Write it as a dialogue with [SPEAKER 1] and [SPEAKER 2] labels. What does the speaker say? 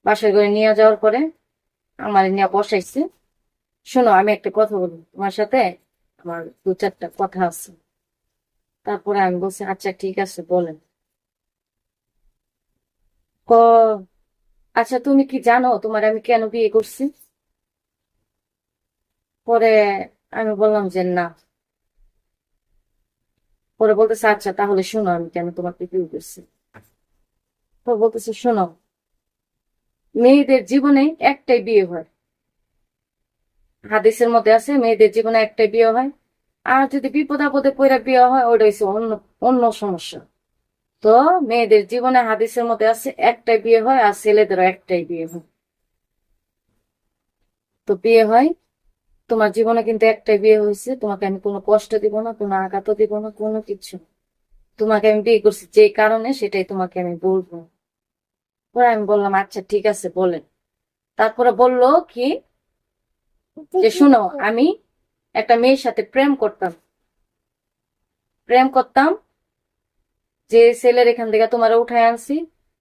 [SPEAKER 1] বাসায় করে নিয়ে যাওয়ার পরে আমার নিয়ে বসাইছে। শোনো, আমি একটা কথা বলবো তোমার সাথে, আমার দু চারটা কথা আছে। তারপরে আমি বলছি আচ্ছা ঠিক আছে বলেন। ক আচ্ছা, তুমি কি জানো তোমার আমি কেন বিয়ে করছি? পরে আমি বললাম যে না। পরে বলতেছে আচ্ছা তাহলে শোনো আমি কেন তোমাকে বিয়ে করছি। তো বলতেছে শোনো, মেয়েদের জীবনে একটাই বিয়ে হয়। হাদিসের মধ্যে আছে মেয়েদের জীবনে একটাই বিয়ে হয়। আর যদি বিপদ আপদে পড়ে বিয়ে হয় ওটা হচ্ছে অন্য অন্য সমস্যা। তো মেয়েদের জীবনে হাদিসের মধ্যে আছে একটাই বিয়ে হয়, আর ছেলেদেরও একটাই বিয়ে হয়। তো বিয়ে হয়, তোমার জীবনে কিন্তু একটাই বিয়ে হয়েছে, তোমাকে আমি কোনো কষ্ট দিব না, কোনো আঘাতও দিব না, কোনো কিছু না। তোমাকে আমি বিয়ে করছি যে কারণে সেটাই তোমাকে আমি বলবো। পরে আমি বললাম আচ্ছা ঠিক আছে বলেন। তারপরে বললো কি যে শুনো, আমি একটা মেয়ের সাথে প্রেম করতাম, যে ছেলের এখান থেকে তোমার উঠায় আনছি।